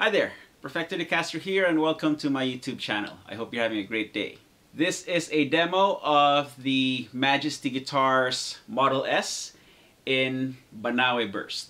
Hi there, Perfecto the Caster here and welcome to my YouTube channel. I hope you're having a great day. This is a demo of the Majesté Guitars Model S in Banaueburst.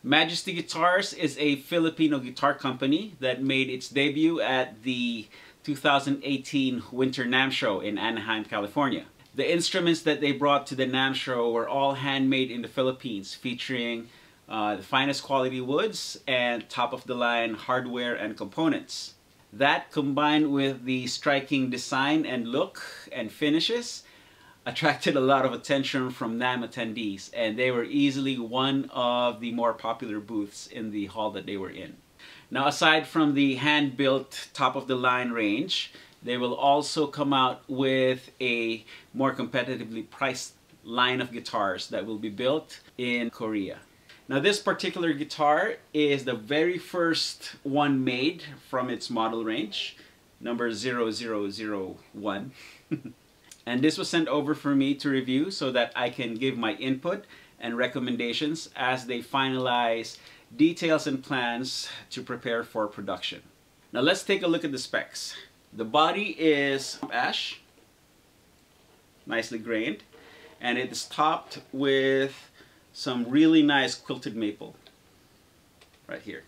Majesté Guitars is a Filipino guitar company that made its debut at the 2018 Winter NAMM Show in Anaheim, California. The instruments that they brought to the NAMM Show were all handmade in the Philippines, featuring the finest quality woods and top-of-the-line hardware and components. That, combined with the striking design and look and finishes, attracted a lot of attention from NAMM attendees, and they were easily one of the more popular booths in the hall that they were in. Now, aside from the hand-built top-of-the-line range, they will also come out with a more competitively priced line of guitars that will be built in Korea. Now, this particular guitar is the very first one made from its model range, number 0001. And this was sent over for me to review so that I can give my input and recommendations as they finalize details and plans to prepare for production. Now let's take a look at the specs. The body is ash, nicely grained, and it is topped with some really nice quilted maple right here.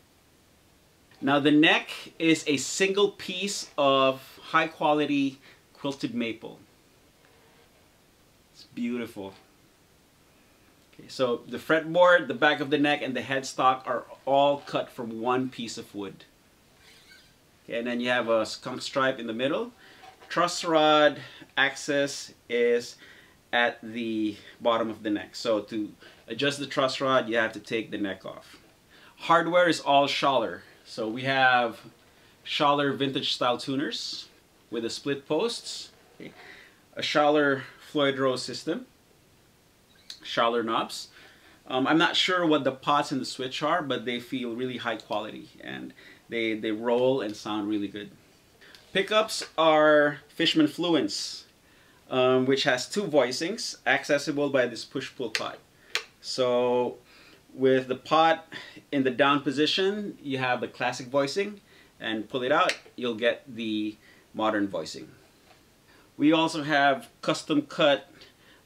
Now the neck is a single piece of high quality quilted maple. It's beautiful. Okay, so the fretboard, the back of the neck, and the headstock are all cut from one piece of wood. Okay, and then you have a skunk stripe in the middle. Truss rod access is at the bottom of the neck. So to adjust the truss rod, you have to take the neck off. Hardware is all Schaller. So we have Schaller vintage style tuners with the split posts, okay, a Schaller Floyd Rose system, Schaller knobs. I'm not sure what the pots and the switch are, but they feel really high quality and they roll and sound really good. Pickups are Fishman Fluence, which has two voicings accessible by this push-pull pot. So with the pot in the down position, you have the classic voicing, and pull it out, you'll get the modern voicing. We also have custom cut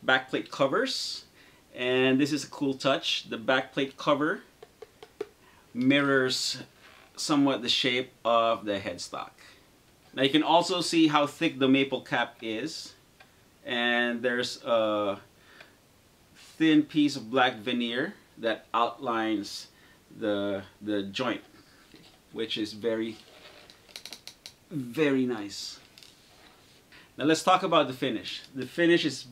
backplate covers, and this is a cool touch. The backplate cover mirrors somewhat the shape of the headstock. Now you can also see how thick the maple cap is, and there's a thin piece of black veneer that outlines the joint, which is very, very nice. Now let's talk about the finish. The finish is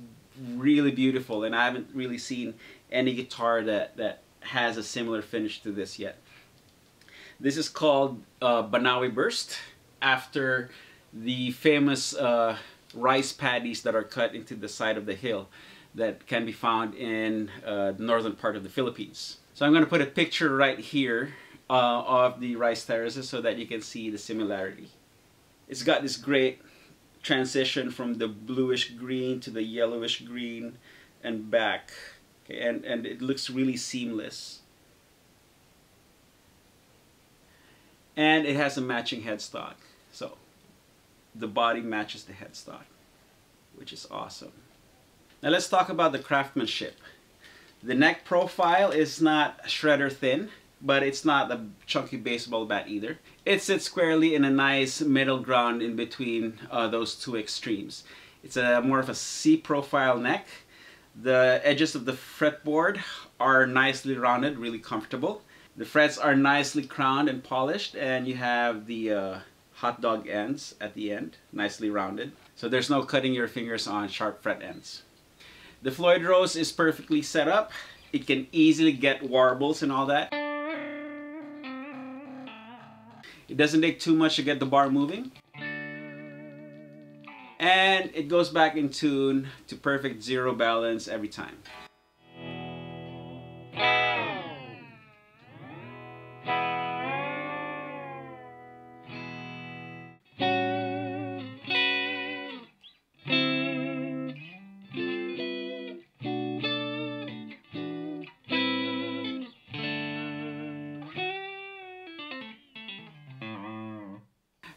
really beautiful, and I haven't really seen any guitar that has a similar finish to this yet. This is called Banaueburst, after the famous rice paddies that are cut into the side of the hill that can be found in the northern part of the Philippines. So I'm going to put a picture right here of the rice terraces so that you can see the similarity. It's got this great transition from the bluish green to the yellowish green and back, okay, and it looks really seamless. And it has a matching headstock, so the body matches the headstock, which is awesome. Now let's talk about the craftsmanship. The neck profile is not shredder thin, but it's not a chunky baseball bat either. It sits squarely in a nice middle ground in between those two extremes. It's more of a C profile neck. The edges of the fretboard are nicely rounded, really comfortable. The frets are nicely crowned and polished, and you have the hot dog ends at the end, nicely rounded. So there's no cutting your fingers on sharp fret ends. The Floyd Rose is perfectly set up. It can easily get warbles and all that. It doesn't take too much to get the bar moving. And it goes back in tune to perfect zero balance every time.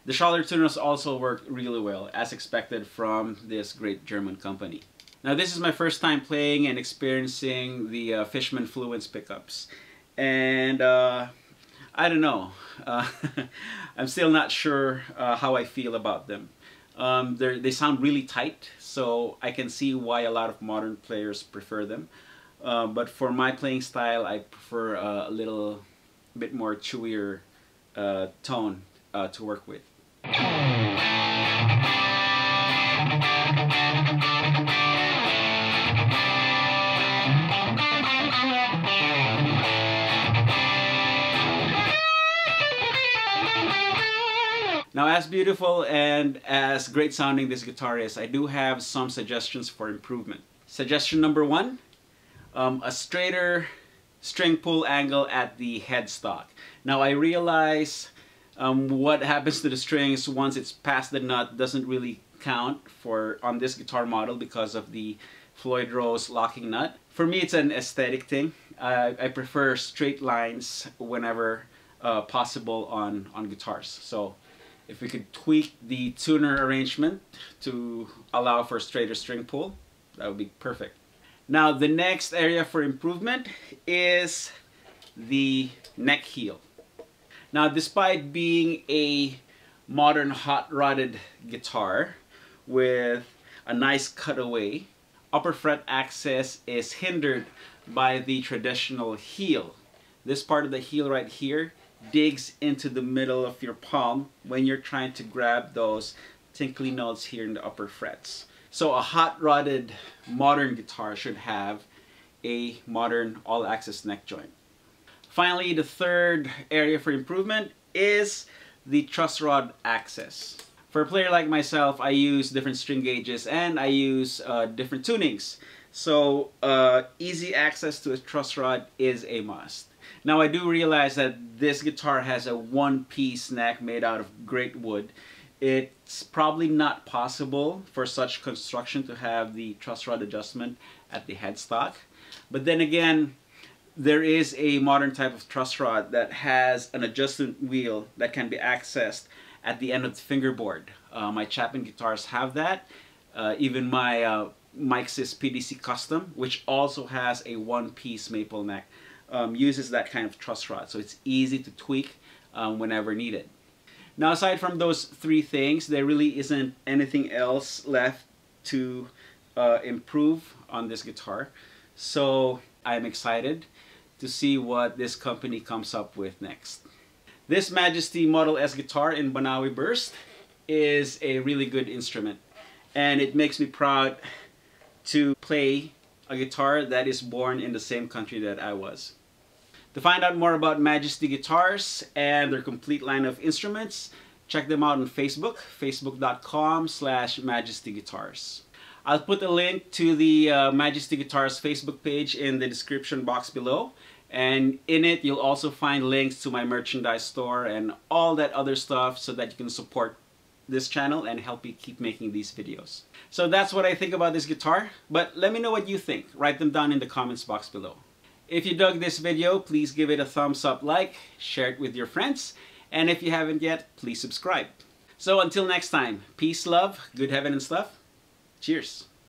The Schaller tuners also work really well, as expected from this great German company. Now this is my first time playing and experiencing the Fishman Fluence pickups. And I don't know, I'm still not sure how I feel about them. They sound really tight, so I can see why a lot of modern players prefer them. But for my playing style, I prefer a little bit more chewier tone to work with. Now, as beautiful and as great sounding this guitar is, I do have some suggestions for improvement. Suggestion number one, a straighter string pull angle at the headstock. Now I realize what happens to the strings once it's past the nut doesn't really count on this guitar model because of the Floyd Rose locking nut. For me, it's an aesthetic thing. I prefer straight lines whenever possible on guitars. So If we could tweak the tuner arrangement to allow for straighter string pull, that would be perfect. Now the next area for improvement is the neck heel. Now despite being a modern hot-rodded guitar with a nice cutaway, upper fret access is hindered by the traditional heel. This part of the heel right here digs into the middle of your palm when you're trying to grab those tinkly notes here in the upper frets. So a hot-rodded modern guitar should have a modern all-access neck joint. Finally, the third area for improvement is the truss rod access. For a player like myself, I use different string gauges and I use different tunings. So easy access to a truss rod is a must. Now I do realize that this guitar has a one-piece neck made out of great wood. It's probably not possible for such construction to have the truss rod adjustment at the headstock. But then again, there is a modern type of truss rod that has an adjustment wheel that can be accessed at the end of the fingerboard. My Chapman guitars have that. Even my Mixis PDC Custom, which also has a one-piece maple neck, uses that kind of truss rod. So it's easy to tweak whenever needed. Now aside from those three things, there really isn't anything else left to improve on this guitar. So I'm excited to see what this company comes up with next. This Majesté Model S guitar in Banaueburst is a really good instrument, and it makes me proud to play a guitar that is born in the same country that I was. To find out more about Majesté Guitars and their complete line of instruments, check them out on Facebook, facebook.com/Majesté Guitars. I'll put a link to the Majesté Guitars Facebook page in the description box below, and in it you'll also find links to my merchandise store and all that other stuff so that you can support this channel and help me keep making these videos. So that's what I think about this guitar, but let me know what you think. Write them down in the comments box below. If you dug this video, please give it a thumbs up, like, share it with your friends, and if you haven't yet, please subscribe. So until next time, peace, love, good heaven and stuff. Cheers.